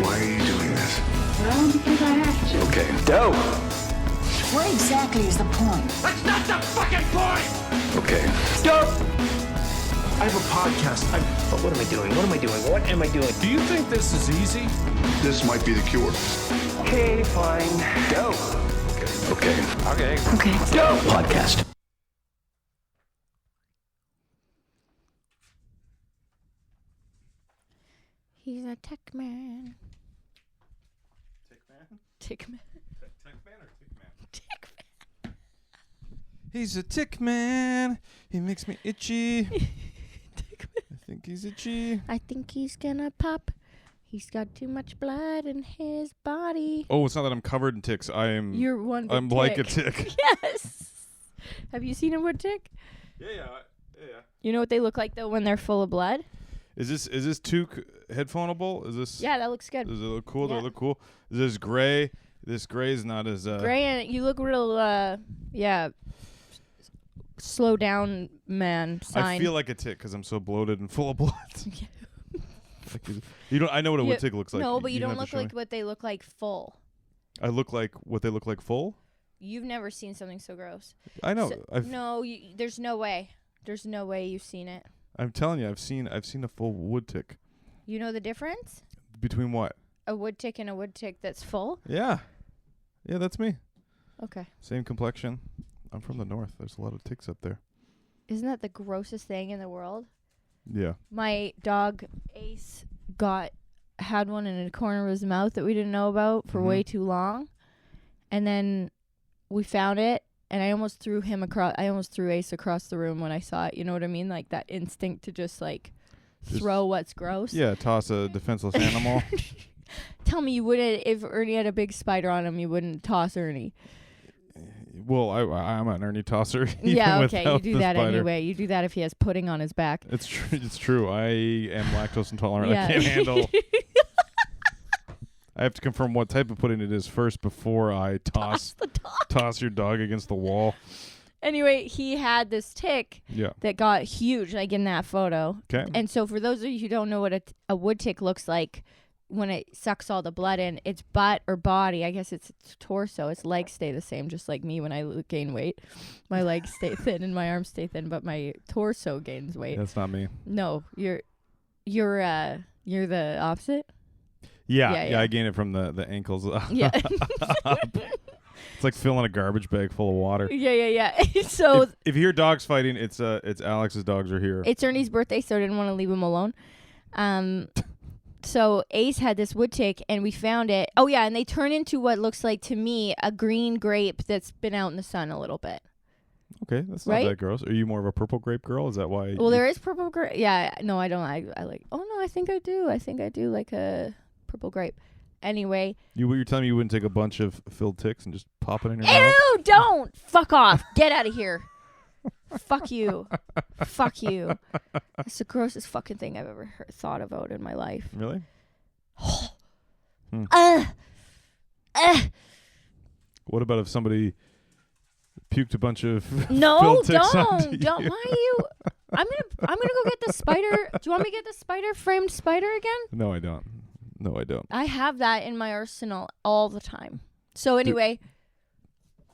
Why are you doing this? Well, because I have to. Okay. Go! What exactly is the point? That's not the fucking point! Okay. Stop! I have a podcast. But what am I doing? What am I doing? What am I doing? Do you think this is easy? This might be the cure. Okay, fine. Go! Okay. Okay. Go! Podcast. He's a tech man. Tick man? Tick man. Tick man or tick man? Tick man. He's a tick man. He makes me itchy. Tick man. I think he's itchy. I think he's gonna pop. He's got too much blood in his body. Oh, it's not that I'm covered in ticks. I'm I'm like a tick. Yes. Have you seen a wood tick? Yeah. You know what they look like though when they're full of blood? Is this too headphoneable? Is this? Yeah, that looks good. Does it look cool? Yeah. Does it look cool? Is this gray? This gray is not as Gray, and you look real. Slow down, man. Sign. I feel like a tick because I'm so bloated and full of blood. You don't. I know what a wood tick looks like. No, but you don't have to look show like me. what they look like full. I look like what they look like full. You've never seen something so gross. I know. No, there's no way. There's no way you've seen it. I'm telling you, I've seen a full wood tick. You know the difference? Between what? A wood tick and a wood tick that's full? Yeah, that's me. Okay. Same complexion. I'm from the north. There's a lot of ticks up there. Isn't that the grossest thing in the world? Yeah. My dog Ace had one in a corner of his mouth that we didn't know about for way too long. And then we found it, and I almost threw Ace across the room when I saw it. You know what I mean? Like that instinct to just throw what's gross. Yeah, toss a defenseless animal. Tell me you wouldn't, if Ernie had a big spider on him, you wouldn't toss Ernie. Well, I'm an Ernie tosser. Yeah, okay, you without do the that spider. anyway. You do that if he has pudding on his back. It's true. It's true. I am lactose intolerant. Yeah. I can't handle. I have to confirm what type of pudding it is first before I toss your dog against the wall. Anyway, he had this tick Yeah. that got huge, like in that photo. Okay. And so for those of you who don't know what a wood tick looks like when it sucks all the blood in, its butt or body, I guess it's torso, its legs stay the same, just like me when I gain weight. My legs stay thin and my arms stay thin, but my torso gains weight. That's not me. No, you're the opposite. Yeah, I gain it from the ankles. Yeah. It's like filling a garbage bag full of water. Yeah. So if you hear dogs fighting, it's Alex's dogs are here. it's Ernie's birthday, so I didn't want to leave him alone. So Ace had this wood tick, and we found it. Oh yeah, and they turn into what looks like to me a green grape that's been out in the sun a little bit. Okay, that's not Right? that gross. Are you more of a purple grape girl? Is that why? Well, there is purple grape. Yeah, no, I don't. I like. Oh no, I think I do. I think I do like a purple grape. Anyway. You're telling me you wouldn't take a bunch of filled ticks and just pop it in your mouth? Ew! Don't fuck off. Get out of here. Fuck you. Fuck you. That's the grossest fucking thing I've ever thought about in my life. Really? What about if somebody puked a bunch of No, filled ticks don't. onto Don't. you? Why are you? I'm gonna go get the spider. Do you want me to get the framed spider again? No, I don't. I have that in my arsenal all the time. So anyway,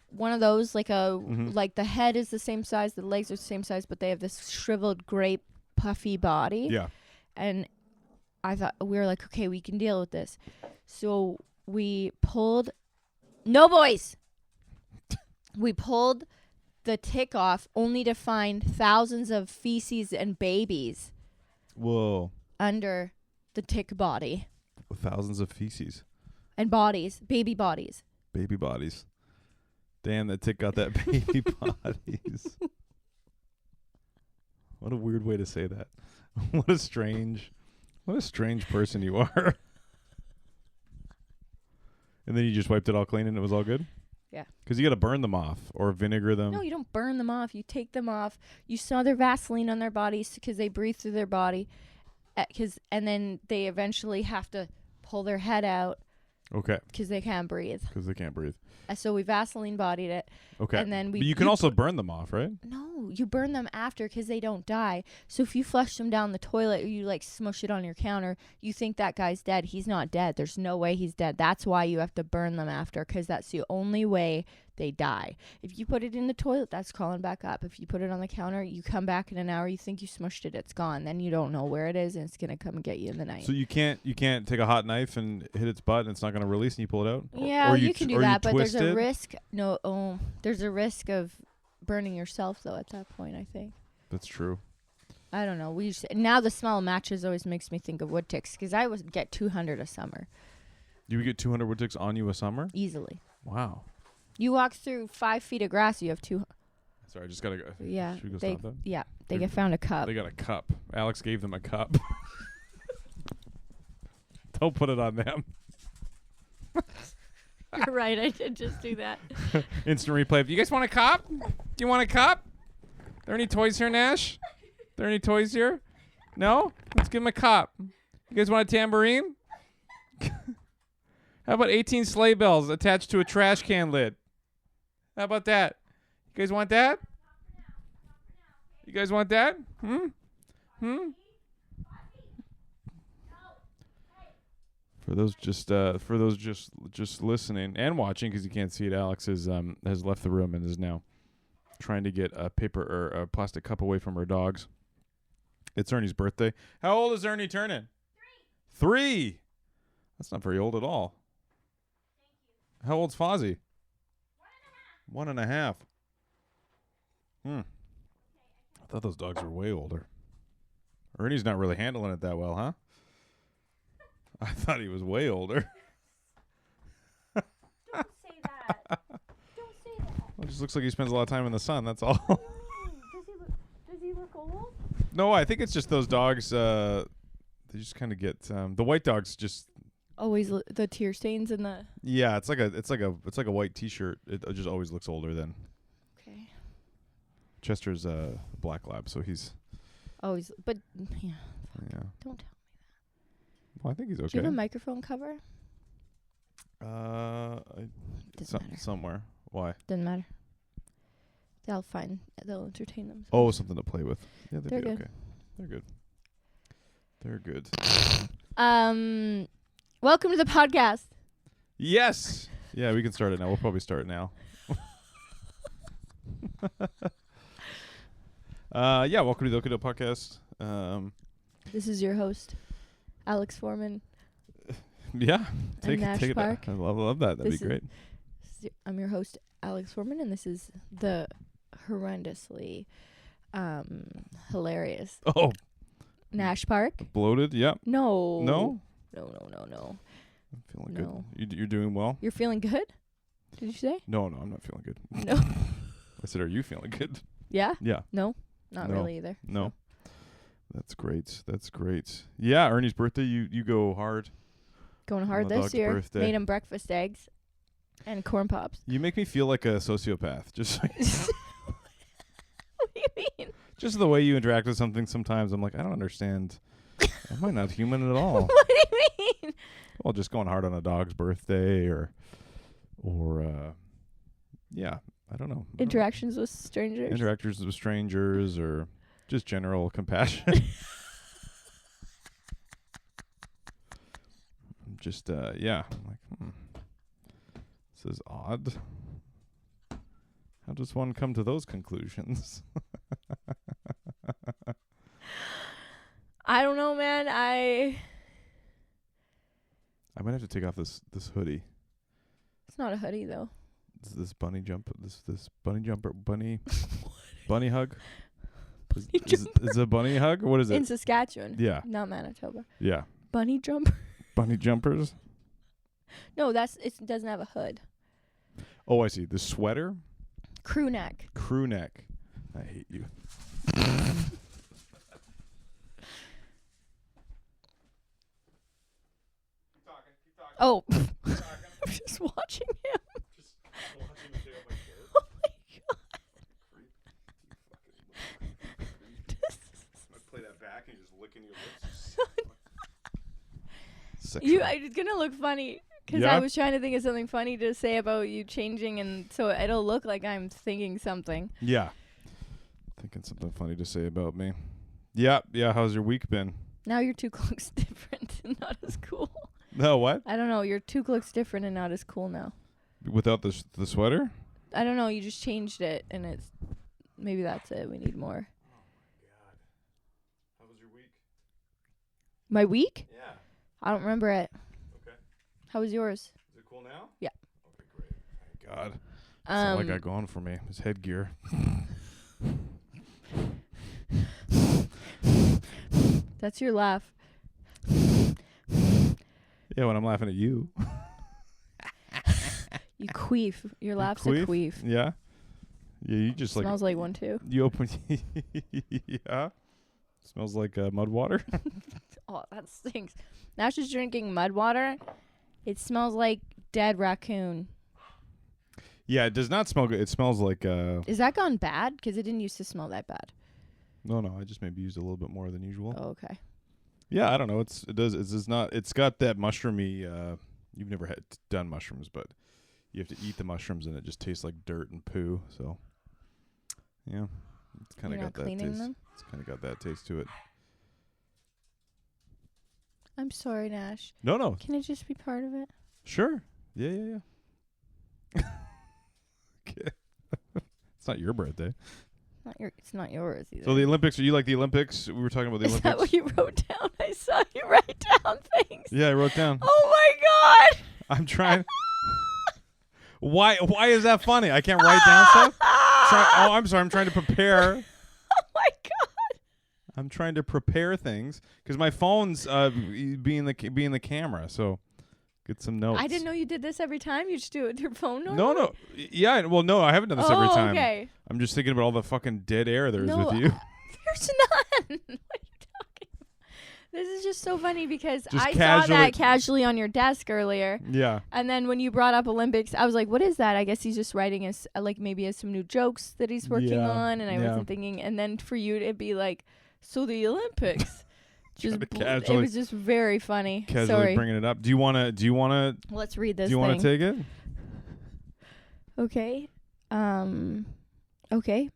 one of those like the head is the same size, the legs are the same size, but they have this shriveled grape puffy body. Yeah. And I thought we were like, okay, we can deal with this. So we pulled no boys. We pulled the tick off only to find thousands of feces and babies Whoa. under the tick body. Thousands of feces. And bodies, baby bodies. Baby bodies. Damn, that tick got that baby bodies. What a weird way to say that. What a strange person you are. And then you just wiped it all clean and it was all good? Yeah. Because you got to burn them off or vinegar them. No, you don't burn them off. You take them off. You smother Vaseline on their bodies because they breathe through their body. And then they eventually have to pull their head out. Okay. Because they can't breathe. Because they can't breathe. So we Vaseline bodied it. Okay. And then but you can also burn them off, right? No. No, you burn them after because they don't die. So if you flush them down the toilet or you like smush it on your counter, you think that guy's dead. He's not dead. There's no way he's dead. That's why you have to burn them after, because that's the only way they die. If you put it in the toilet, that's crawling back up. If you put it on the counter, you come back in an hour, you think you smushed it, it's gone. Then you don't know where it is, and it's gonna come and get you in the night. So you can't take a hot knife and hit its butt and it's not going to release and you pull it out? Yeah, or you can do that, but there's twist a it? risk. No, there's a risk of burning yourself though at that point, I think. That's true. I don't know. Now the smell of matches always makes me think of wood ticks, because I would get 200 a summer You would get 200 wood ticks on you a summer? easily. Wow. You walk through 5 feet of grass, you have 200. Sorry, I just got to go. Yeah, Should we go they stop that? yeah they They're- get found a cup. They got a cup. Alex gave them a cup. Don't put it on them. You're right. I did just do that. Instant replay. You guys want a cup? Do you want a cup? There any toys here, Nash? There any toys here? No? Let's give him a cup. You guys want a tambourine? How about 18 sleigh bells attached to a trash can lid? How about that? You guys want that? You guys want that? For those just listening and watching, because you can't see it, Alex has left the room and is now trying to get a paper or a plastic cup away from her dogs. It's Ernie's birthday. How old is Ernie turning? 3. That's not very old at all. How old's Fozzie? 1.5. I thought those dogs were way older. Ernie's not really handling it that well, huh? I thought he was way older. Don't say that. Don't say that. Well, it just looks like he spends a lot of time in the sun, that's all. Does he look old? No, I think it's just those dogs, they just kind of get, the white dogs just, Always the tear stains and the. yeah, it's like a white t-shirt. It just always looks older than. Okay. Chester's a black lab, so he's. Always, but yeah. Yeah. Don't tell. Well, I think he's okay. Do you have a microphone cover? Doesn't matter. Somewhere. Why? Doesn't matter. They'll entertain themselves. Oh, something to play with. Yeah, They're be good. okay. They're good. They're good. Welcome to the podcast. Yes. Yeah, we can start it now. We'll probably start it now. Yeah, welcome to the Okido podcast. This is your host, Alex Forman. Yeah, take Nash it. Park. I love that. That'd be great. I'm your host, Alex Forman, and this is the horrendously hilarious Oh, Nash Park. bloated. Yep. No. No. No. I'm feeling No. good. You're doing well. You're feeling good? Did you say? No, I'm not feeling good. No. I said, are you feeling good? Yeah? Yeah. No. Not No. really either. No. That's great. Yeah, Ernie's birthday. You go hard. Going hard My this dog's year. birthday. Made him breakfast eggs and corn pops. You make me feel like a sociopath. Just What do you mean? just the way you interact with something. Sometimes I'm like, I don't understand. Am I not human at all? What do you mean? Well, just going hard on a dog's birthday, or yeah, I don't know. Interactions with strangers. Interactions with strangers, or just general compassion. Just yeah, I'm like, this is odd. How does one come to those conclusions? I don't know, man. I might have to take off this hoodie. It's not a hoodie though. This bunny jumper. This bunny jumper. Bunny hug. Is it a bunny hug? Or what is In it? Saskatchewan. Yeah. Not Manitoba. Yeah. Bunny jumper. Bunny jumpers. No, it doesn't have a hood. Oh, I see. The sweater. Crew neck. Crew neck. I hate you. Oh. I'm just watching him. Oh my god. Play that back and just licking your lips. It's gonna look funny because Yeah? I was trying to think of something funny to say about you changing, and so it'll look like I'm thinking something. Yeah. Thinking something funny to say about me. Yeah. How's your week been? Now your toque looks different and not as cool. No, what? I don't know. Your toque looks different and not as cool now. Without the sweater? I don't know. You just changed it, and it's maybe that's it. We need more. How was your week? My week? Yeah. I don't remember it. Okay. How was yours? Is it cool now? Yeah. Okay, great. Thank God. That's all I got going for me. His headgear. That's your laugh. Yeah, when I'm laughing at you. You queef. Your laugh's a queef. Yeah. Yeah, you just Smells like one too. You open. Yeah. Smells like mud water. Oh, that stinks. Nash is drinking mud water. It smells like dead raccoon. Yeah, it does not smell good. It smells like Is that gone bad? Because it didn't used to smell that bad. No, I just maybe used a little bit more than usual. Oh, okay. Yeah, I don't know. It's not. It's got that mushroomy. You've never done mushrooms, but you have to eat the mushrooms, and it just tastes like dirt and poo. So, yeah, it's kind of got that taste. Them? It's kind of got that taste to it. I'm sorry, Nash. No. Can it just be part of it? Sure. Yeah. Okay. It's not your birthday. It's not yours either. So the Olympics. Are you like the Olympics? We were talking about the Is Olympics. that what you wrote down? I saw you write down things. Yeah, I wrote down. Oh my God. I'm trying. Why is that funny? I can't write down stuff. I'm sorry. I'm trying to prepare. Oh my God. I'm trying to prepare things because my phone's being the camera. So get some notes. I didn't know you did this every time. You just do it with your phone. No. Yeah. Well, no, I haven't done this every time. Okay. I'm just thinking about all the fucking dead air there is with you. There's none. What are you talking about? This is just so funny because Just I saw that casually on your desk earlier. Yeah. And then when you brought up Olympics, I was like, what is that? I guess he's just writing us, maybe has some new jokes that he's working on. And I wasn't thinking. And then for you to be like, so the Olympics. It was just very funny. Casually Sorry. bringing it up. Do you want to? Let's read this. Do you want to take it? Okay. Okay.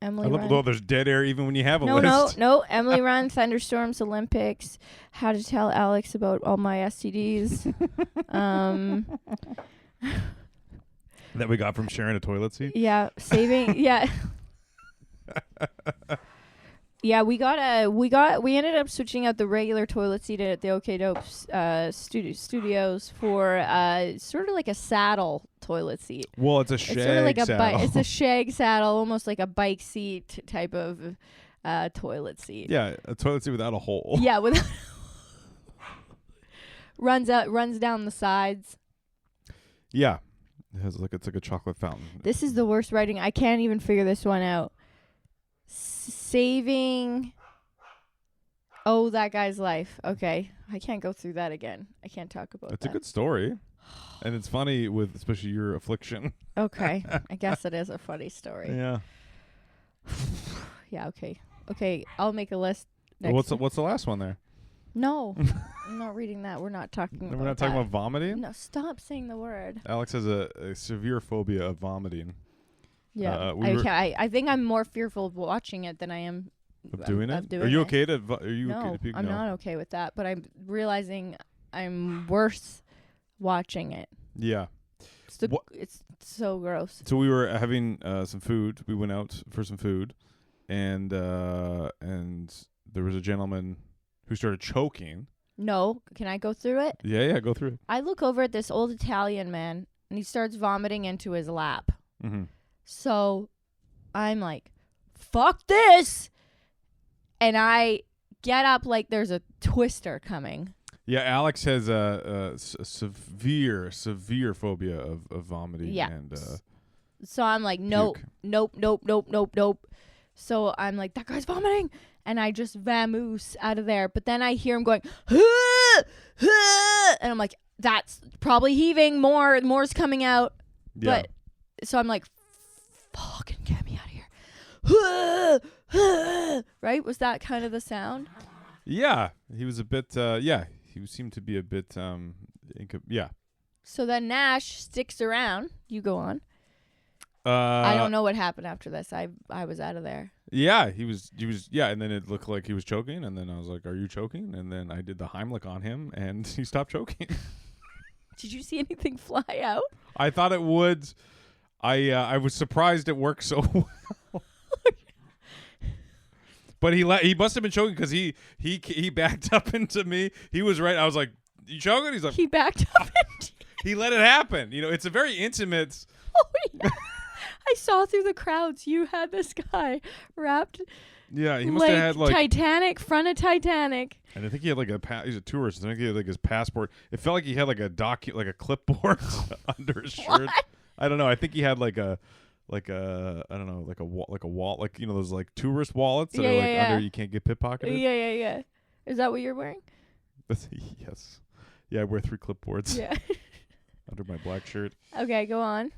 Emily. I love although there's dead air even when you have a list. No. Emily Run, Thunderstorms, Olympics. How to tell Alex about all my STDs. That we got from sharing a toilet seat. Yeah, saving. Yeah. Yeah, we ended up switching out the regular toilet seat at the OK Dope studios for sort of like a saddle toilet seat. Well, it's a shag It's sort of like saddle. It's a shag saddle, almost like a bike seat type of toilet seat. Yeah, a toilet seat without a hole. Yeah, runs down the sides. Yeah, it's like a chocolate fountain. This is the worst writing. I can't even figure this one out. Saving that guy's life. Okay. I can't go through that again. I can't talk about It's that. a good story. And it's funny with especially your affliction. Okay. I guess it is a funny story. Yeah. Yeah, okay. Okay, I'll make a list next Well, time. what's the last one there? No. I'm not reading that. We're not talking about We're not talking that. about vomiting? No, stop saying the word. Alex has a severe phobia of vomiting. Yeah. I I think I'm more fearful of watching it than I am of doing it. Of doing Are you it. okay to? Are you No, okay to puke? I'm not okay with that. But I'm realizing I'm worse watching it. Yeah. It's so gross. So we were having some food. We went out for some food, and there was a gentleman who started choking. No, can I go through it? Yeah, go through it. I look over at this old Italian man, and he starts vomiting into his lap. Mm-hmm. So I'm like, fuck this. And I get up like there's a twister coming. Yeah, Alex has a severe phobia of vomiting. Yeah. And So I'm like, nope. So I'm like, that guy's vomiting. And I just vamoose out of there. But then I hear him going, "Huh, huh," and I'm like, that's probably heaving. More's coming out. yeah. But so I'm like, fucking get me out of here. Huh, huh. Right? Was that kind of the sound? Yeah, he was a bit. He seemed to be a bit. Yeah. So then Nash sticks around. You go on. I I don't know what happened after this. I was out of there. Yeah, he was. Yeah, and then it looked like he was choking, and then I was like, "Are you choking?" And then I did the Heimlich on him, and he stopped choking. Did you see anything fly out? I thought it would. I was surprised it worked so well. But he must have been choking because he backed up into me. He was right. I was like, "You choking?" He's like, He backed up. he let it happen. You know, it's a very intimate. Oh yeah. I saw through the crowds. You had this guy wrapped. Yeah, he must have had like Titanic, front of Titanic. And I think he had like he's a tourist. I think he had like his passport. It felt like he had like a clipboard under his shirt. What? I don't know. I think he had like a I don't know, like a wallet, like, you know, those like tourist wallets that are like under, you can't get pickpocketed. Yeah. Is that what you're wearing? Yes. Yeah, I wear 3 clipboards. Yeah. Under my black shirt. Okay, go on.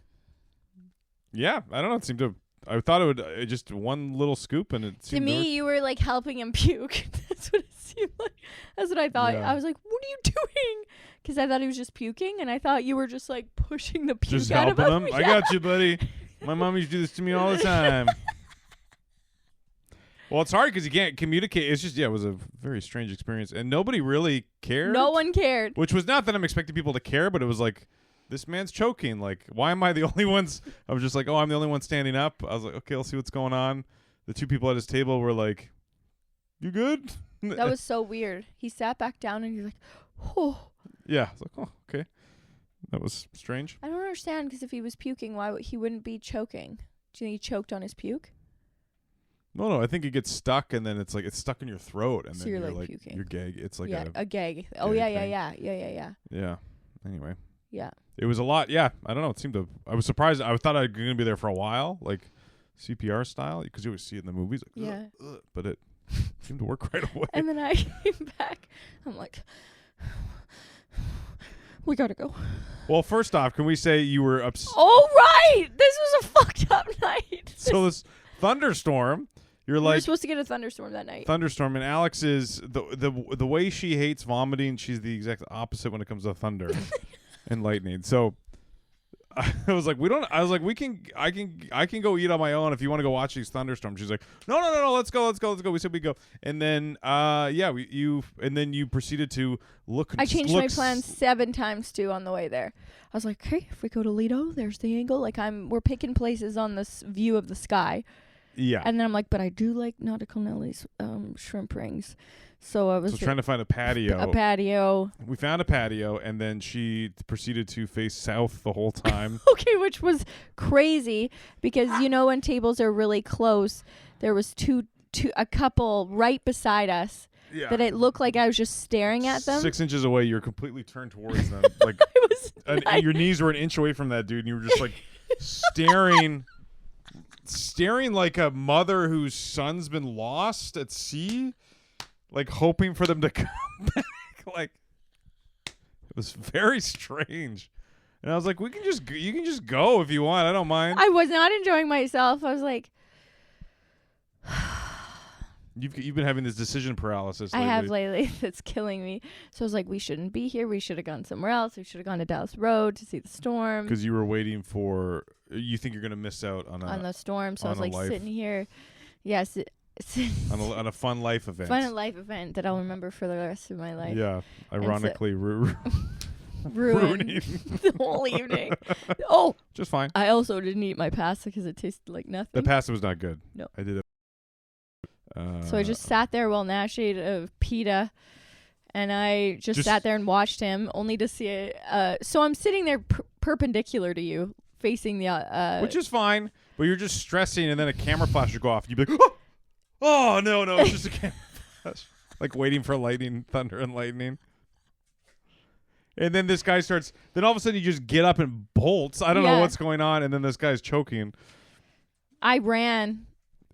Yeah, I don't know. It seemed to. I thought it would just one little scoop, and it seemed To me, you were like helping him puke. That's what it seemed like. That's what I thought. Yeah. I was like, "What are you doing?" Because I thought he was just puking, and I thought you were just like pushing the puke just out of helping him. him. I got you, buddy. My mom used to do this to me all the time. Well, it's hard because you can't communicate. It's just, it was a very strange experience, and nobody really cared. No one cared. Which was not that I'm expecting people to care, but it was like, this man's choking. Like, why am I the only ones? I was just like, oh, I'm the only one standing up. I was like, okay, I'll see what's going on. The 2 people at his table were like, you good? That was so weird. He sat back down and he's like, oh. Yeah. I was like, oh, okay. That was strange. I don't understand, because if he was puking, why he wouldn't be choking? Do you think he choked on his puke? No, I think it gets stuck, and then it's like it's stuck in your throat, and So then you're, you're like, like puking. you're gag. It's like a gag. Oh gag yeah. Yeah. Anyway. Yeah. It was a lot. Yeah. I don't know. It seemed to. I was surprised. I thought I was going to be there for a while, like CPR style, because you always see it in the movies. Like, Yeah. But it seemed to work right away. And then I came back. I'm like, we gotta go. Well, first off, can we say you were upset? Oh right, this was a fucked up night. So this thunderstorm. You're We were like supposed to get a thunderstorm that night. thunderstorm, and Alex is the way she hates vomiting. She's the exact opposite when it comes to thunder and lightning. So I was like, I can go eat on my own if you want to go watch these thunderstorms. She's like, no, let's go. We said we go, and then you proceeded to look. I changed my plans 7 times too on the way there. I was like, okay, if we go to Lido, there's the angle. Like we're picking places on this view of the sky. Yeah. And then I'm like, but I do like Nautical Nellie's shrimp rings. So I was trying to find a patio. A patio. We found a patio, and then she proceeded to face south the whole time. Okay, which was crazy because when tables are really close, there was a couple right beside us. Yeah. That it looked like I was just staring at them. 6 inches away, you're completely turned towards them. Like your knees were an inch away from that dude, and you were just like staring like a mother whose son's been lost at sea, like hoping for them to come back. Like, it was very strange. And I was like, you can just go if you want. I don't mind. I was not enjoying myself. I was like, You've been having this decision paralysis lately. I have lately. That's killing me. So I was like, we shouldn't be here. We should have gone somewhere else. We should have gone to Dallas Road to see the storm. Because you were waiting for. You think you're going to miss out on the storm. So I was like sitting here. Yes. on a fun life event. Fun life event that I'll remember for the rest of my life. Yeah. Ironically, ruined the whole evening. Oh. Just fine. I also didn't eat my pasta because it tasted like nothing. The pasta was not good. No. I did it. So I just sat there while Nash ate a pita, and I just sat there and watched him, only to see it. So I'm sitting there perpendicular to you, facing the. Which is fine, but you're just stressing, and then a camera flash would go off. You'd be like, oh no, it's just a camera flash. Like waiting for thunder and lightning. And then this guy starts. Then all of a sudden, you just get up and bolts. I don't know what's going on, and then this guy's choking. I ran.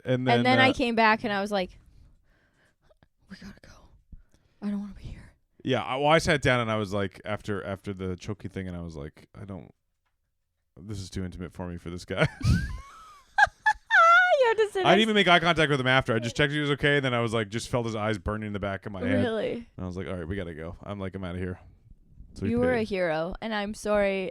And then I came back and I was like, we gotta go. I don't want to be here. Yeah, I sat down and I was like, after the choking thing, and I was like, this is too intimate for me for this guy. You have to sit I didn't even make eye contact with him after. I just checked if he was okay, and then I was like, just felt his eyes burning in the back of my head. Really? And I was like, all right, we gotta go. I'm out of here. So you were a hero, and I'm sorry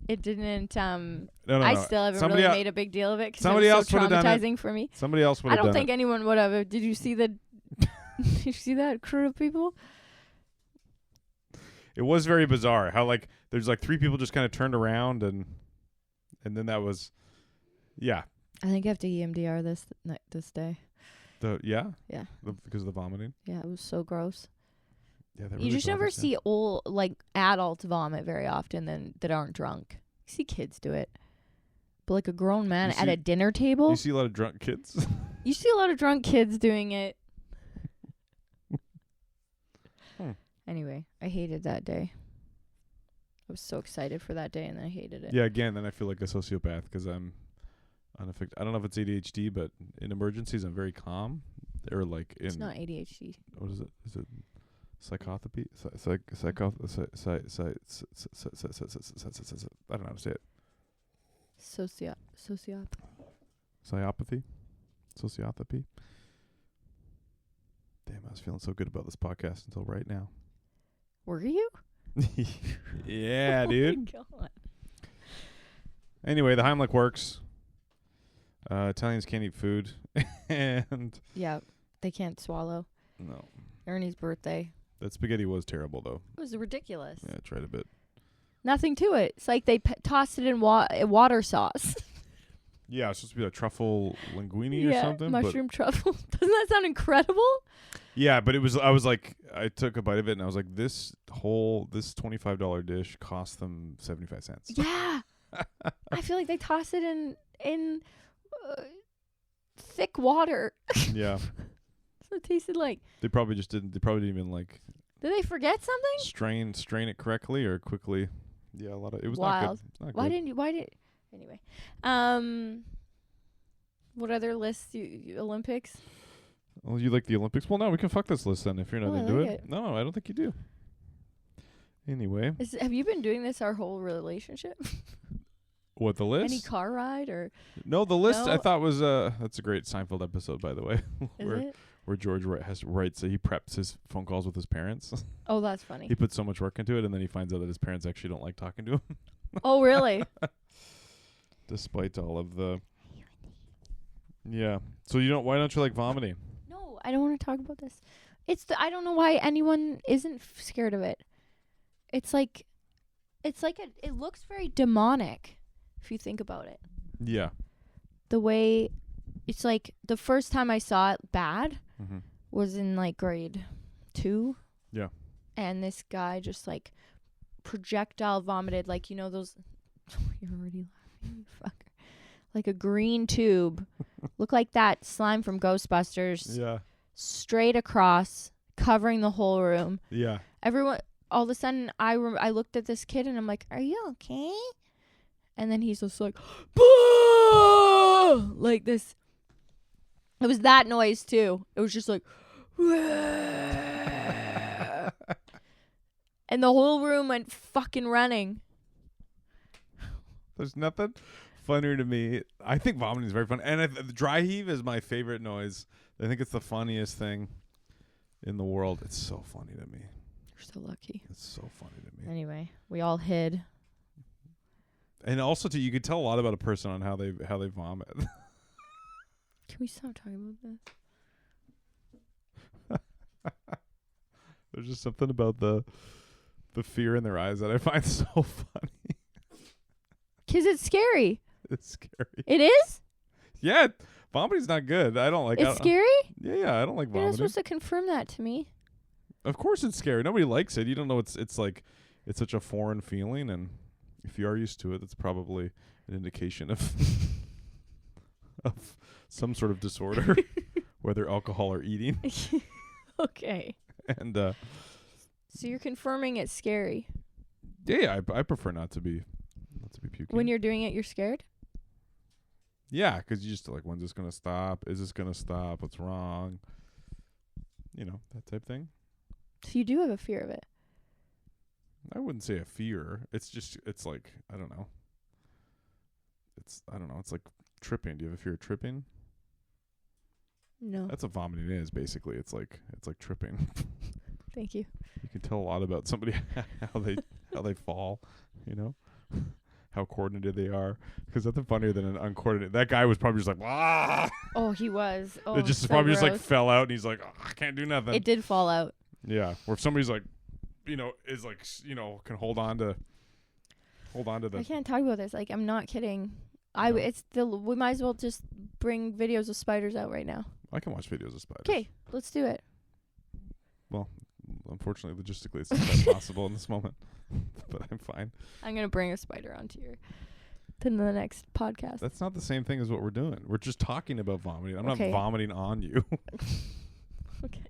It didn't. No. I still haven't Somebody really el- made a big deal of it because it somebody was else so would've done it. traumatizing for me. Somebody else would I have done don't think it. anyone would have. Did you see the? Did you see that crew of people? It was very bizarre how like there's like 3 people just kind of turned around and then that was, yeah. I think I have to EMDR this day. Yeah. Yeah. Because of the vomiting. Yeah, it was so gross. Yeah. That You really just never bothers me. see old like adults vomit very often that aren't drunk. You see kids do it, but like a grown man You at see- a dinner table, You see a lot of drunk kids. you see a lot of drunk kids doing it. Anyway, I hated that day. I was so excited for that day, and then I hated it. Yeah. Again, then I feel like a sociopath because I'm unaffected. I don't know if it's ADHD, but in emergencies I'm very calm. Or like in It's not ADHD. what is it? Is it psychopathy? I don't know how to say it. Sociopath. Psyopathy? Sociopathy? Damn, I was feeling so good about this podcast until right now. Were you? Yeah, Oh dude. my God. Anyway, the Heimlich works. Italians can't eat food. And Yeah, they can't swallow. no. Ernie's birthday. That spaghetti was terrible, though. It was ridiculous. Yeah, I tried a bit. Nothing to it. It's like they tossed it in water sauce. Yeah, it's supposed to be a truffle linguine or something. Mushroom truffle. Doesn't that sound incredible? Yeah, but it was. I was like, I took a bite of it and I was like, this $25 dish cost them 75 cents. Yeah. I feel like they toss it in thick water. Yeah, So it tasted like. they probably just didn't. They probably didn't even like Did they forget something? strain it correctly or quickly. Yeah, a lot of it was Wild. not good. Why didn't you? Anyway, what other lists? Olympics. Well, you like the Olympics? Well, no, we can fuck this list then if you're not Oh, I into like it. it. No, I don't think you do. Anyway, Have you been doing this our whole relationship? what the list? Any car ride or No, the list I No? thought was that's a great Seinfeld episode, by the way, is where it? where George writes he preps his phone calls with his parents. Oh, that's funny. He puts so much work into it, and then he finds out that his parents actually don't like talking to him, Oh, really? despite all of the. Yeah. So you don't? Why don't you like vomiting? No, I don't want to talk about this. I don't know why anyone isn't scared of it. It looks very demonic if you think about it. Yeah. The way it's like the first time I saw it bad Mm-hmm. was in like grade 2. Yeah. And this guy just like projectile vomited like those you're already laughing, you fucker. Like a green tube. Looked like that slime from Ghostbusters. Yeah. Straight across, covering the whole room. Yeah. Everyone, all of a sudden, I looked at this kid and I'm like, "Are you okay?" And then he's just like, "Boo!" Like this. It was that noise too. It was just like, and the whole room went fucking running. There's nothing funnier to me. I think vomiting is very fun, and the dry heave is my favorite noise. I think it's the funniest thing in the world. It's so funny to me. You're so lucky. It's so funny to me. Anyway, we all hid. And also, too, you could tell a lot about a person on how they vomit. Can we stop talking about this? There's just something about the fear in their eyes that I find so funny. 'Cause it's scary. It's scary. It is? Yeah, vomiting's not good. I don't like. It's scary? Yeah, I don't like You're not vomiting. supposed to confirm that to me. Of course, it's scary. Nobody likes it. You don't know it's like it's such a foreign feeling, and if you are used to it, that's probably an indication of of some sort of disorder, whether alcohol or eating. Okay. And So you're confirming it's scary. yeah, I prefer not to be puking. When you're doing it, you're scared? Yeah, because you just like, when's this gonna stop? Is this gonna stop? What's wrong? You know, that type thing. So you do have a fear of it. I wouldn't say a fear. It's just, it's like, I don't know. It's like tripping. Do you have a fear of tripping? No. That's what vomiting is, basically. It's like tripping. Thank you. You can tell a lot about somebody how they fall, you know? how coordinated they are. Because nothing funnier than an uncoordinated. That guy was probably just like, ah. Oh, he was. Oh, It just so probably just like gross. fell out, and he's like, I can't do nothing. It did fall out. Yeah, or if somebody's like, is like, can hold on to I the. can't talk about this. Like, I'm not kidding. No. We might as well just bring videos of spiders out right now. I can watch videos of spiders. Okay, let's do it. Well, unfortunately, logistically, it's not that possible in this moment, but I'm fine. I'm gonna bring a spider onto to the next podcast. That's not the same thing as what we're doing. We're just talking about vomiting. I'm Okay. not vomiting on you. Okay.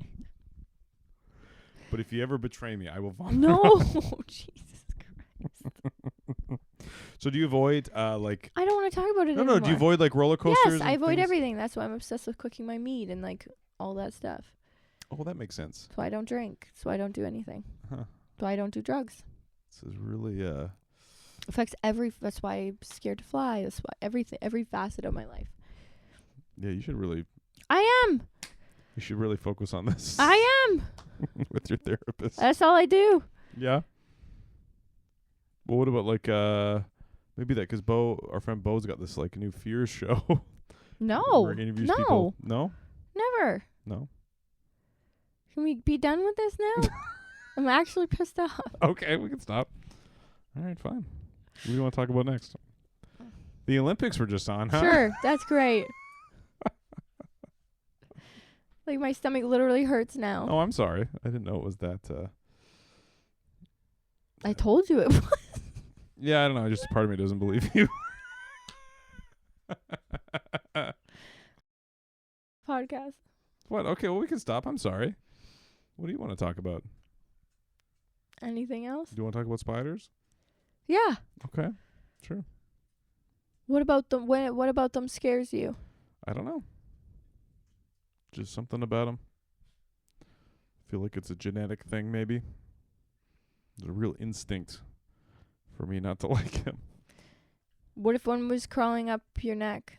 But if you ever betray me, I will vomit. No, Jesus Christ. So do you avoid like? I don't want to talk about it No, anymore. do you avoid like roller coasters? Yes, I and avoid things? everything. That's why I'm obsessed with cooking my meat and like all that stuff. Oh, that makes sense. That's why I don't drink. That's why I don't do anything. Huh. That's why I don't do drugs. This is really Affects that's why I'm scared to fly. That's why every facet of my life. Yeah, you should really focus on this. I am. with your therapist. That's all I do. Yeah. Well, what about like maybe that because our friend Bo's got this like new Fears show. No. where he interviews No. people. No. Never. No. Can we be done with this now? I'm actually pissed off. Okay, we can stop. All right, fine. What do you want to talk about next? The Olympics were just on, huh? Sure, that's great. Like my stomach literally hurts now. Oh, I'm sorry. I didn't know it was that. I told you it was. Yeah, I don't know. Just a part of me doesn't believe you. Podcast. What? Okay, well, we can stop. I'm sorry. What do you want to talk about? Anything else? Do you want to talk about spiders? Yeah. Okay, sure. What about them? What about them scares you? I don't know. Just something about them. Feel like it's a genetic thing, maybe. There's a real instinct for me not to like him. What if one was crawling up your neck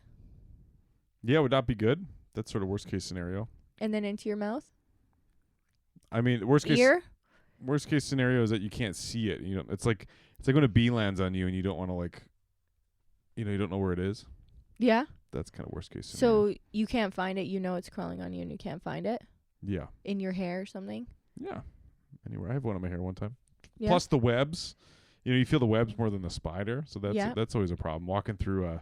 Yeah, would that be good? That's sort of worst case scenario. and then into your mouth? I mean, worst case Ear? scenario is that you can't see it. You know, it's like when a bee lands on you and you don't want to like, you don't know where it is. Yeah. That's kind of worst case scenario. So you can't find it. You know it's crawling on you and you can't find it Yeah. in your hair or something. Yeah. Anywhere. I have one in my hair one time. Yeah. Plus the webs. You feel the webs more than the spider, so Yeah. that's always a problem. Walking through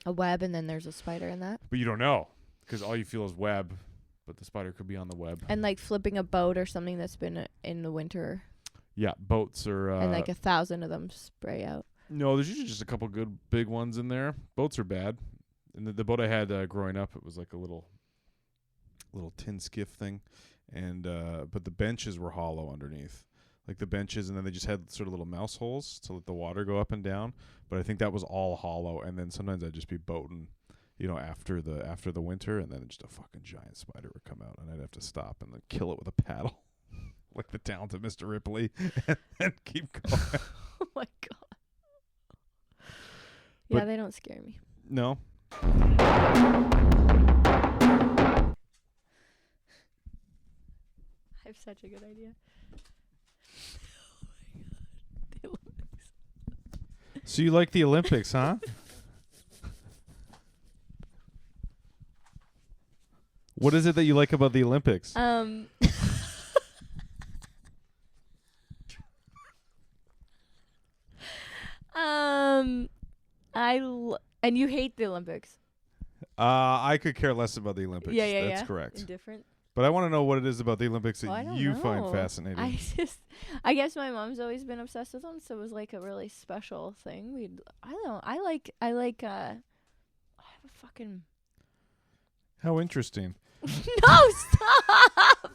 a web and then there's a spider in that. but you don't know because all you feel is web, but the spider could be on the web. And like flipping a boat or something that's been in the winter Yeah, boats are. and like 1,000 of them spray out. No, there's usually just a couple good big ones in there. Boats are bad. And the boat I had growing up, it was like a little tin skiff thing, and but the benches were hollow underneath, like the benches, and then they just had sort of little mouse holes to let the water go up and down. But I think that was all hollow, and then sometimes I'd just be boating, after the winter, and then just a fucking giant spider would come out, and I'd have to stop and then kill it with a paddle, like the talented Mr. Ripley, and keep going. Oh my God. But- Yeah, they don't scare me. No. I have such a good idea. So you like the Olympics, huh? What is it that you like about the Olympics? And you hate the Olympics. I could care less about the Olympics. Yeah. That's correct. Indifferent. But I want to know what it is about the Olympics Oh, I that don't you know. find fascinating. I guess my mom's always been obsessed with them, so it was like a really special thing. I have a fucking How interesting. no, stop.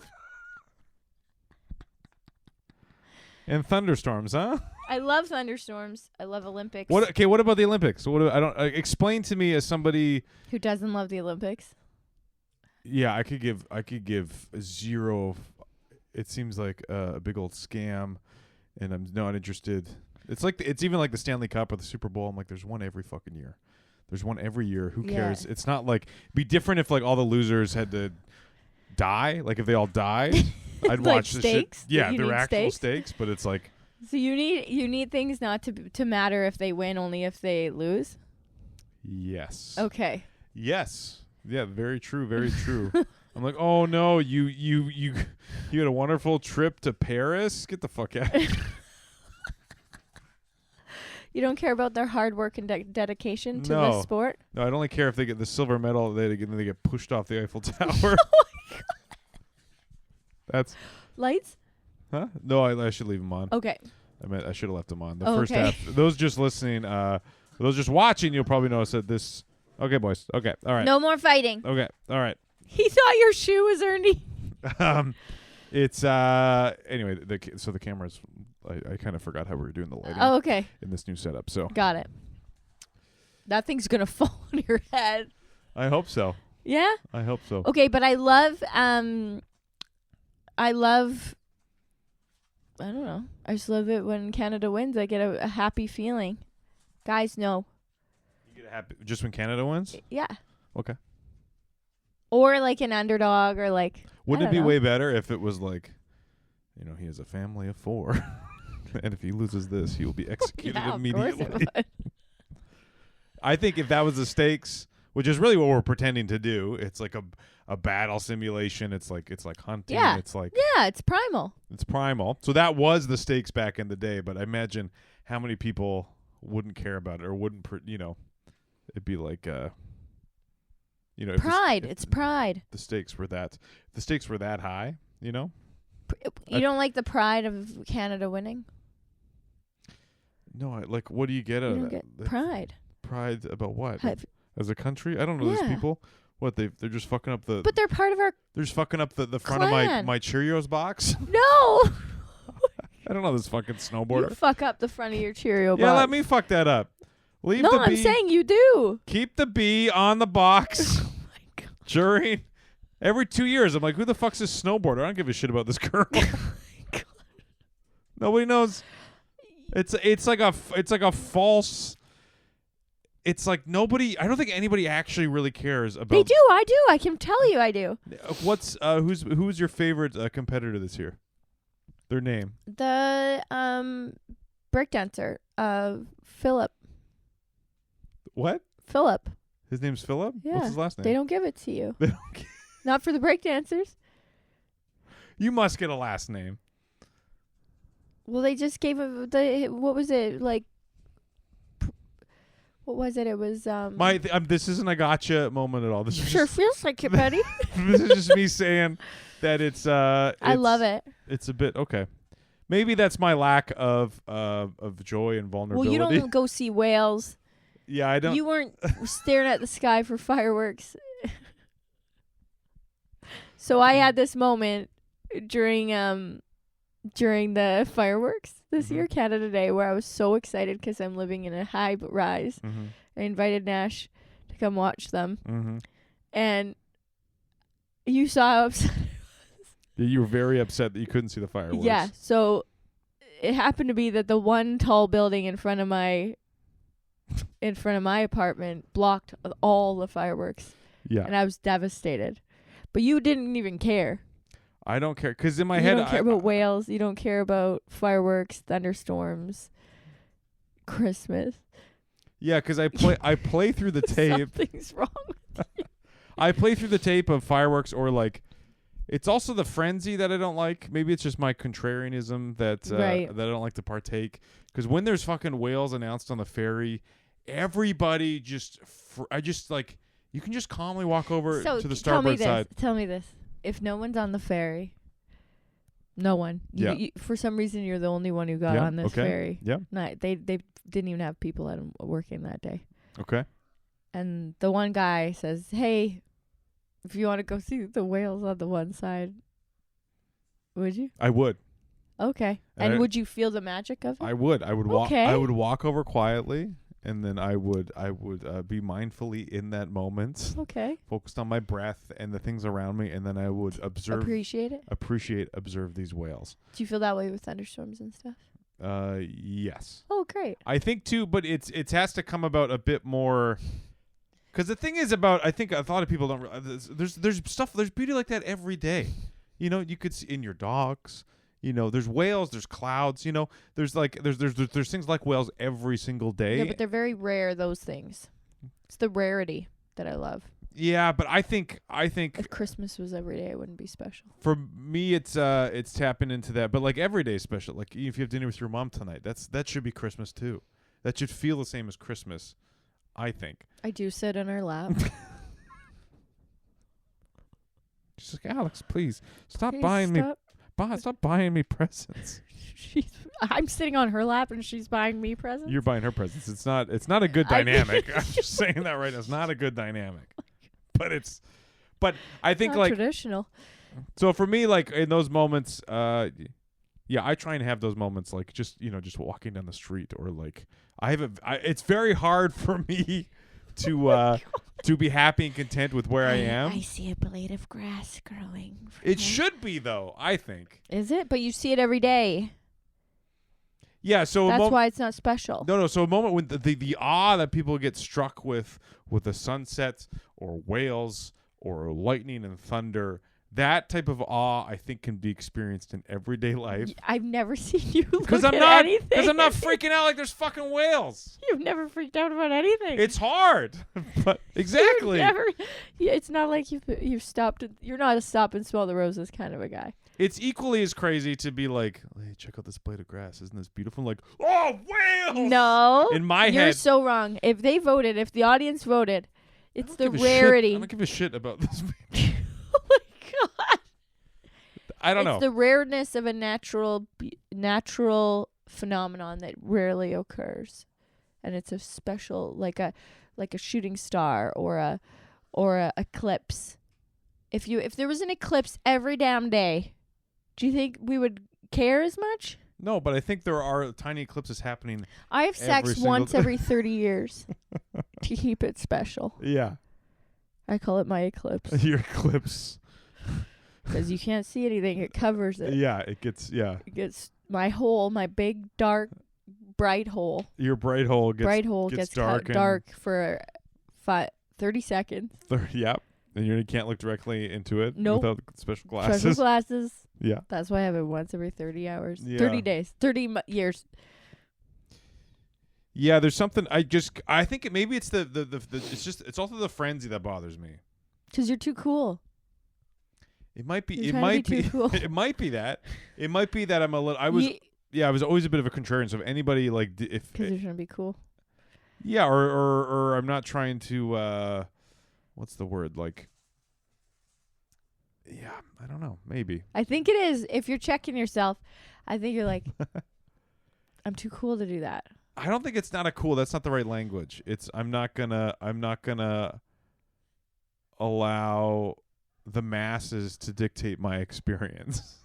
And thunderstorms, huh? I love thunderstorms. I love Olympics. What? Okay, what about the Olympics? I don't explain to me as somebody. Who doesn't love the Olympics? Yeah, I could give a zero. It seems like a big old scam, and I'm not interested. It's even like the Stanley Cup or the Super Bowl. I'm like, there's one every fucking year. There's one every year. Who cares? Yeah. It's not like it'd be different if like all the losers had to die. Like if they all died, I'd Like watch the shit. stakes? Yeah, You they're need actual stakes? stakes, but it's like So you need things not to matter if they win, only if they lose. Yes. Okay. Yes. Yeah. Very true. Very true. I'm like, oh no, you had a wonderful trip to Paris. Get the fuck out. You don't care about their hard work and dedication to No. the sport? No, I only care if they get the silver medal. They get pushed off the Eiffel Tower. That's Lights? huh? No, I should leave them on. Okay. I should have left them on. The Oh, first okay. half. Those just listening, those just watching, you'll probably notice that this. Okay, boys. Okay, all right. No more fighting. Okay, all right. He thought your shoe was Ernie. It's anyway. So the cameras. I kind of forgot how we were doing the lighting Oh, okay. in this new setup. So Got it. That thing's going to fall on your head. I hope so. Yeah? I hope so. Okay, but I love I don't know. I just love it when Canada wins. I get a happy feeling. Guys, no. You get happy just when Canada wins. Yeah. Okay. Or like an underdog or like Wouldn't I it be don't know. way better if it was like, he has a family of 4, and if he loses this, he will be executed Yeah, of course immediately. it would. I think if that was the stakes, which is really what we're pretending to do, it's like a battle simulation. It's like hunting. Yeah. It's like Yeah, it's primal. it's primal. So that was the stakes back in the day. But I imagine how many people wouldn't care about it or wouldn't. It'd be like if Pride. if It's pride. the stakes were that. If the stakes were that high. You don't like the pride of Canada winning? No, what do you get out You of don't that? get pride. Pride about what? Have- As a country? I don't know Yeah. these people. What they're just fucking up the. But they're part of our They're just fucking up the front of Clan. my Cheerios box. No. I don't know this fucking You snowboarder. fuck up the front of your Cheerio Yeah, box. let me fuck that up. Leave No, the I'm bee. saying you do. Keep the bee on the box Oh my God. during every 2 years. I'm like, who the fuck's this snowboarder? I don't give a shit about this girl. Nobody knows. It's like a false. It's like nobody. I don't think anybody actually really cares about. They do. I do. I can tell you I do. What's who's your favorite competitor this year? Their name. The breakdancer, Philip. What? Philip. His name's Philip? Yeah. What's his last name? They don't give it to you. They don't get- Not for the breakdancers. You must get a last name. Well, they just gave him what was it like? What was it? It was This isn't a gotcha moment at all. This is sure just, feels like it, Betty. this is just me saying that it's I love it. It's a bit okay. Maybe that's my lack of joy and Well, vulnerability. you don't go see whales. Yeah, I don't. You weren't staring at the sky for fireworks. So I had this moment during the fireworks this year, Canada Day, where I was so excited because I'm living in a high rise. Mhm. I invited Nash to come watch them, Mhm. and you saw how upset. Yeah, you were very upset that you couldn't see the fireworks. Yeah, so it happened to be that the one tall building in front of my apartment blocked all the fireworks, Yeah. and I was devastated. But you didn't even care. I don't care because in my You head, don't care about whales. You don't care about fireworks, thunderstorms, Christmas. yeah, because I play through the tape. Something's wrong. I play through the tape of fireworks or like. It's also the frenzy that I don't like. Maybe it's just my contrarianism that Right. that I don't like to partake. Because when there's fucking whales announced on the ferry, everybody I just like you can just calmly walk over So to the tell me starboard this. side. Tell me this. If no one's on the ferry, no one. Yeah. For some reason, you're the only one who got Yeah, on this okay. ferry. Yeah. Not, they didn't even have people working that day. Okay. And the one guy says, "Hey, if you want to go see the whales on the one side, would you?" I would. Okay. And And I- would you feel the magic of it? I would. I would walk. Okay. I would walk over quietly, and then I would be mindfully in that moment, Okay. focused on my breath and the things around me, and then I would observe, observe these whales. Do you feel that way with thunderstorms and stuff? Yes. Oh, great. I think too, but it has to come about a bit more. Because the thing is I think a lot of people don't realize there's beauty like that every day. You could see in your dogs. there's whales, there's clouds, there's things like whales every single day. Yeah, but they're very rare, those things. It's the rarity that I love. Yeah, but I think If Christmas was every day, it wouldn't be special. for me it's tapping into that. But like every day is special. Like if you have dinner with your mom tonight, that should be Christmas too. That should feel the same as Christmas, I think. I do sit in her lap. She's like, Alex, please stop Please buying stop. stop buying me presents. I'm sitting on her lap and she's buying me presents. You're buying her presents. It's not a good dynamic. I'm just saying that right now. It's not a good dynamic. But I think Not like traditional. so for me, like in those moments, I try and have those moments like just walking down the street, or like it's very hard for me to be happy and content with where I am. I see a blade of grass growing. It should be though, I think. Is it? But you see it every day. Yeah, so That's why it's not special. No. So a moment when the awe that people get struck with the sunsets or whales or lightning and thunder, that type of awe I think can be experienced in everyday life. I've never seen you look Because at anything. Because I'm not freaking out like there's fucking whales. You've never freaked out about anything. It's hard, but exactly. It's not like you've stopped. You're not a stop and smell the roses kind of a guy. It's equally as crazy to be like, hey, check out this blade of grass. Isn't this beautiful? Like, oh, whales! No. In my You're head. so wrong. If they voted, if the audience voted, it's the I rarity. don't give a shit about this. Oh my God. I don't know. It's the rareness of a natural phenomenon that rarely occurs. And it's a special, like a shooting star or a eclipse. If there was an eclipse every damn day, do you think we would care as much? No, but I think there are tiny eclipses happening. I have sex once every 30 years to keep it special. Yeah. I call it my eclipse. Your eclipse. Because you can't see anything. It covers it. Yeah, it gets my hole, my big, dark, bright hole. Your bright hole gets dark for 30 seconds. Yep. And you can't look directly into it without special glasses. Special glasses. Yeah. That's why I have it once every 30 hours. Yeah. 30 days. 30 years. Yeah, there's something I think maybe it's it's also the frenzy that bothers me. Because you're too cool. It might be. You're It might trying to be be. too cool. It might be that. It might be that I'm a little. I was always a bit of a contrarian. So if anybody like Because you're trying to be cool. Yeah, or I'm not trying to. What's the word like? Yeah, I don't know. Maybe. I think it is. If you're checking yourself, I think you're like, I'm too cool to do that. I don't think it's not a cool. That's not the right language. It's I'm not gonna allow the masses to dictate my experience.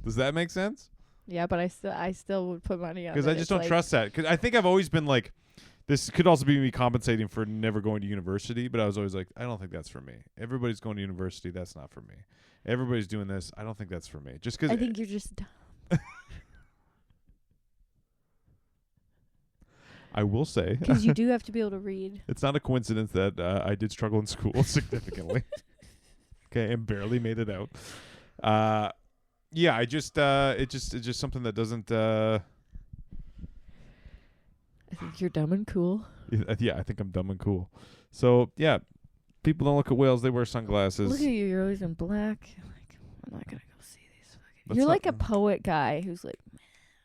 Does that make sense? Yeah, but I still would put money on it. Because I just don't trust that. Because I think I've always been like, this could also be me compensating for never going to university. But I was always like, I don't think that's for me. Everybody's going to university. That's not for me. Everybody's doing this. I don't think that's for me. Just because I think you're just dumb. I will say, Because you do have to be able to read. it's not a coincidence that I did struggle in school significantly. Okay, and barely made it out. Yeah, it's just something that doesn't. I think you're dumb and cool. Yeah, I think I'm dumb and cool. So yeah, people don't look at whales; they wear sunglasses. Look at you. You're always in black. You're like, I'm not gonna go see these fucking. That's You're not- like a poet guy who's like, man,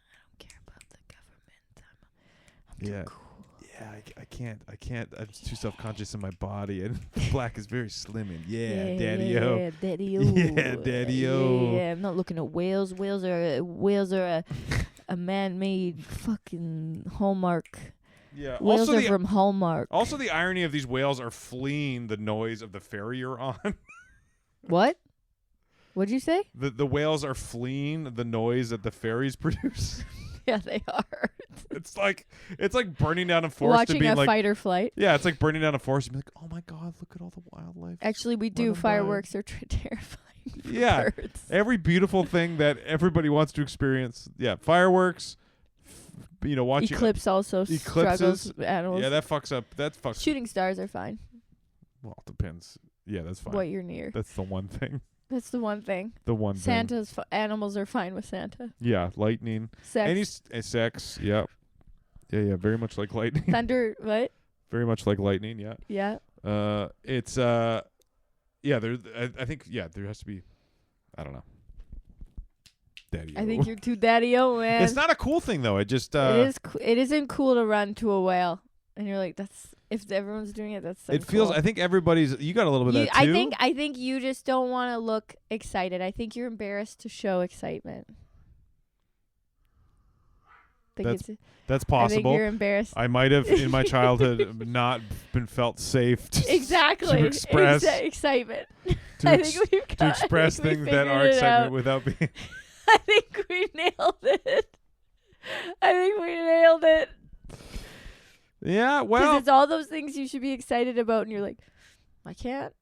I don't care about the government. I'm Yeah. too cool. Yeah, I can't. I'm too self-conscious in my body, and black is very slimming. Yeah, daddy-o. Yeah, daddy-o. Yeah, daddy-o. Yeah, I'm not looking at whales. Whales are a man-made fucking Hallmark. Yeah. Whales Also are from Hallmark. also the irony of these whales are fleeing the noise of the ferry you're on. What? What'd you say? The whales are fleeing the noise that the ferries produce. Yeah, they are. It's like burning down a forest and Watching being a like, fight or flight. yeah, it's like burning down a forest and being like, oh my god, look at all the wildlife. Actually, we Let do. 'em Fireworks are terrifying. For Yeah. birds. Every beautiful thing that everybody wants to experience. Yeah, fireworks. Watching Eclipse also eclipses. struggles with animals. Yeah, that fucks up. That fucks. Shooting stars are fine. Well, it depends. Yeah, that's fine. What you're near. That's the one thing. That's the one thing. The one thing. Santa's animals are fine with Santa. Yeah, lightning. Sex. Any sex. Yep. Yeah. Very much like lightning. Thunder. What? Very much like lightning. Yeah. Yeah. It's yeah. There. I think there has to be. I don't know. Daddy. I think you're too daddy-o, man. It's not a cool thing though. It just. It is. It isn't cool to run to a whale, and you're like, that's. If everyone's doing it, that's. It feels. Cool. I think everybody's. You got a little bit of that too. I think you just don't want to look excited. I think you're embarrassed to show excitement. That's possible. I think you're embarrassed. I might have in my childhood not been felt safe to express excitement. to express things that are excitement without being. I think we nailed it. Yeah, well, because it's all those things you should be excited about, and you're like, I can't.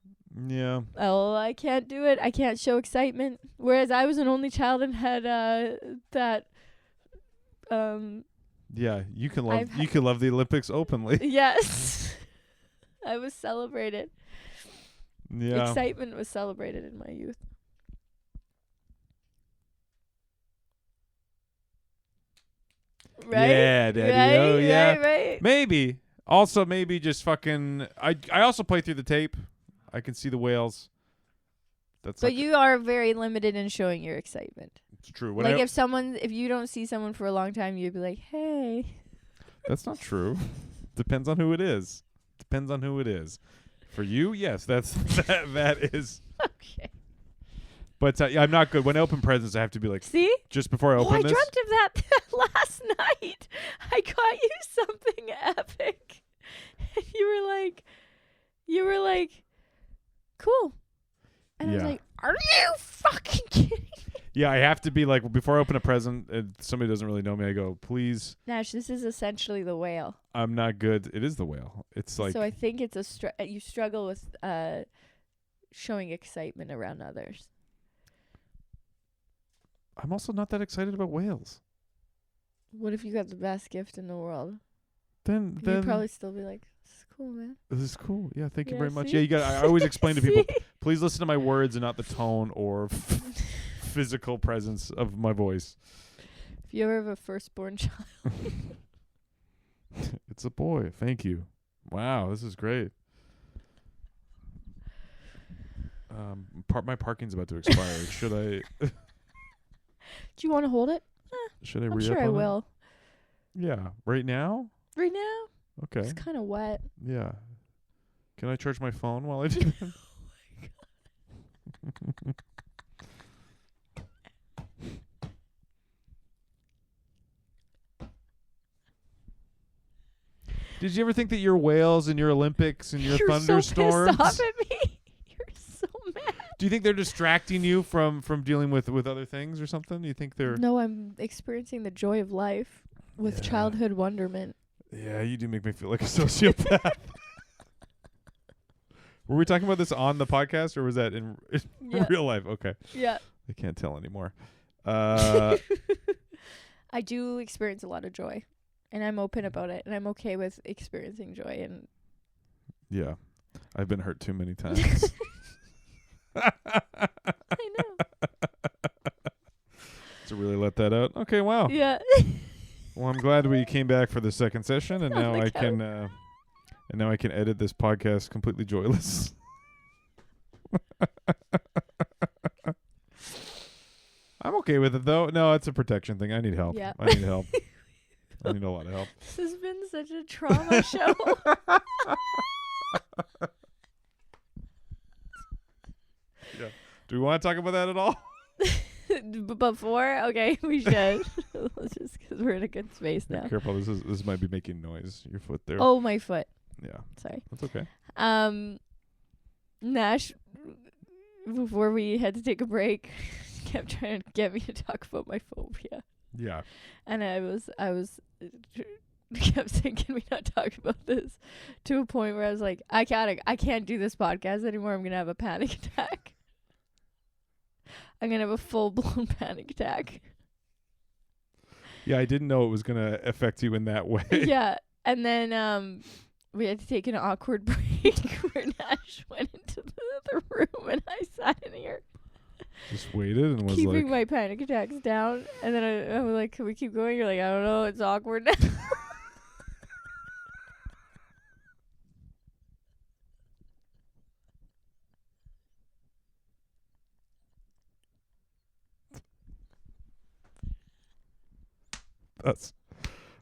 Yeah. Oh, I can't do it. I can't show excitement. Whereas I was an only child and had that. Yeah, you can love the Olympics openly. Yes, I was celebrated. Yeah, excitement was celebrated in my youth. Right? Yeah, Daddy. Right? Oh, yeah. Right. Maybe. Also, maybe just fucking. I also play through the tape. I can see the whales. But you are very limited in showing your excitement. It's true. If you don't see someone for a long time, you'd be like, hey. That's not true. Depends on who it is. For you, yes, that is. Okay. But I'm not good. When I open presents, I have to be like, see? Just before I open I this. dreamt of that last night. I got you something epic. And you were like, cool. And I was like, are you fucking kidding me? Yeah, I have to be like, before I open a present, if somebody doesn't really know me, I go, please. Nash, this is essentially the whale. I'm not good. It is the whale. It's like. So I think it's you struggle with showing excitement around others. I'm also not that excited about whales. What if you got the best gift in the world? Then you'd probably still be like, this is cool, man. This is cool. Yeah, thank you very much. Yeah, you got. I always explain to people, please listen to my words and not the tone or physical presence of my voice. If you ever have a firstborn child. It's a boy. Thank you. Wow, this is great. My parking's about to expire. Should I? Do you want to hold it? Should I I'm re-up sure I on will. It? Yeah. Right now? Right now? Okay. It's kind of wet. Yeah. Can I charge my phone while I do that? Did you ever think that your whales and your Olympics and your thunderstorms? You're so pissed off at me. You're so mad. Do you think they're distracting you from dealing with other things or something? Do you think they're? No, I'm experiencing the joy of life with childhood wonderment. Yeah, you do make me feel like a sociopath. Were we talking about this on the podcast, or was that in real life? Okay. Yeah. I can't tell anymore. I do experience a lot of joy, and I'm open about it, and I'm okay with experiencing joy. And yeah, I've been hurt too many times. I know. To really let that out. Okay, wow. Yeah. Well, I'm glad we came back for the second session, and now I can edit this podcast completely joyless. I'm okay with it though. No, it's a protection thing. I need help. Yeah. I need help. I need a lot of help. This has been such a trauma show. Yeah. Do we want to talk about that at all? Before? Okay, we should. Let's just because we're in a good space now. Careful, this might be making noise. Your foot there. Oh, my foot. Yeah. Sorry. That's okay. Nash, before we had to take a break, kept trying to get me to talk about my phobia. Yeah. And I was kept saying, can we not talk about this? To a point where I was like, I can't do this podcast anymore. I'm gonna have a panic attack. I'm gonna have a full-blown panic attack. Yeah, I didn't know it was gonna affect you in that way. Yeah, and then we had to take an awkward break where Nash went into the other room and I sat in here. Just waited and was keeping like, my panic attacks down. And then I was like, can we keep going? You're like, I don't know. It's awkward now.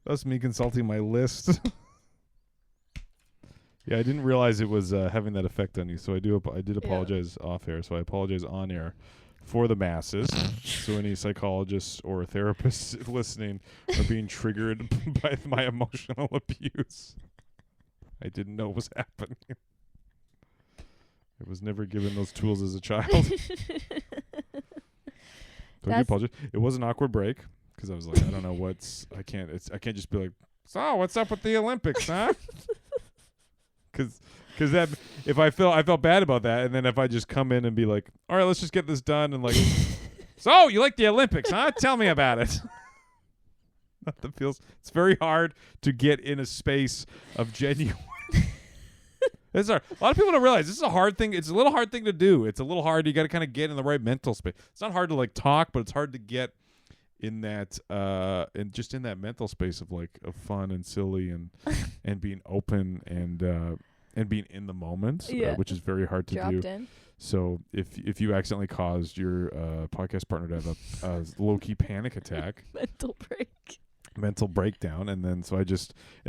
that's me consulting my list. Yeah, I didn't realize it was having that effect on you, so I did apologize off air. So I apologize on air for the masses. So any psychologists or therapists listening are being triggered by my emotional abuse. I didn't know what was happening. I was never given those tools as a child. So I do apologize. It was an awkward break because I was like, I don't know I can't just be like, so what's up with the Olympics, huh? Because that I felt bad about that, and then if I just come in and be like, all right, let's just get this done, and like, so you like the Olympics, huh? Tell me about it. It's very hard to get in a space of genuine. It's hard. A lot of people don't realize this is a hard thing. It's a little hard thing to do. It's a little hard. You got to kind of get in the right mental space. It's not hard to like talk, but it's hard to get in that and just in that mental space of like of fun and silly and being open and being in the moment, which is very hard to do. In. So if you accidentally caused your podcast partner to have a low-key panic attack, mental breakdown, and then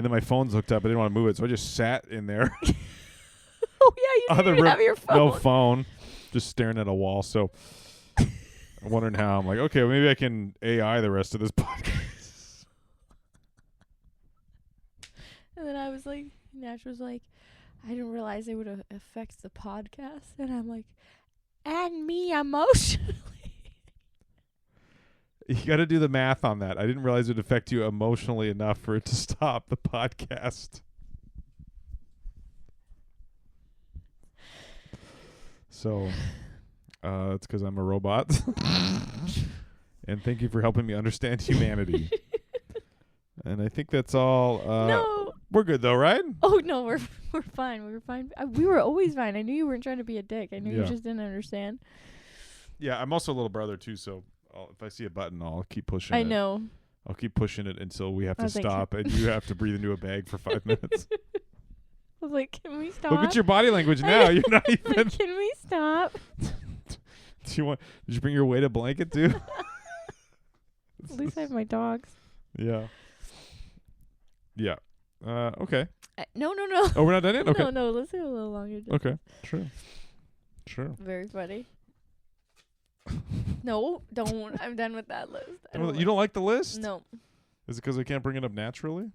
my phone's hooked up. I didn't want to move it, so I just sat in there. Oh yeah, you didn't even have your phone. No phone, just staring at a wall. So I'm wondering how. I'm like, okay, well, maybe I can AI the rest of this podcast. And then I was like, Nash was like, I didn't realize it would affect the podcast. And I'm like, and me emotionally. You got to do the math on that. I didn't realize it would affect you emotionally enough for it to stop the podcast. So it's because I'm a robot. And thank you for helping me understand humanity. And I think that's all. No. We're good though, right? Oh no, we're fine. We were fine. We were always fine. I knew you weren't trying to be a dick. I knew you just didn't understand. Yeah, I'm also a little brother too, so if I see a button, I'll keep pushing it. I know. I'll keep pushing it until we have to stop and you have to breathe into a bag for 5 minutes. I was like, can we stop? Look at your body language now. You're not even. Like, can we stop? Did you bring your weighted blanket too? At least I have my dogs. Yeah. Yeah. Okay. No. Oh, we're not done yet? Okay. No, let's do a little longer. Okay. Sure. Very funny. No, don't. I'm done with that list. You don't like the list? No. Is it because I can't bring it up naturally?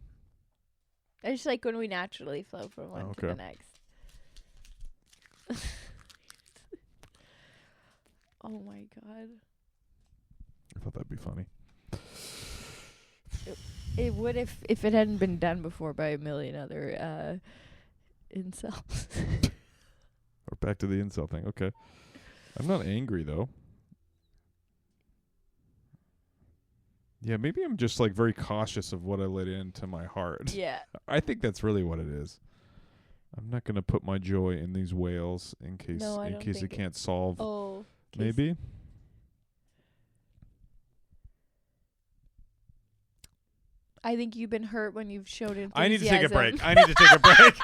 I just like when we naturally flow from one to the next. Oh my god. I thought that'd be funny. It would if it hadn't been done before by a million other incels. Or back to the incel thing. Okay. I'm not angry though. Yeah, maybe I'm just like very cautious of what I let into my heart. Yeah. I think that's really what it is. I'm not going to put my joy in these whales in case it can't solve. Oh. Maybe. I think you've been hurt when you've showed enthusiasm. I need to take a break.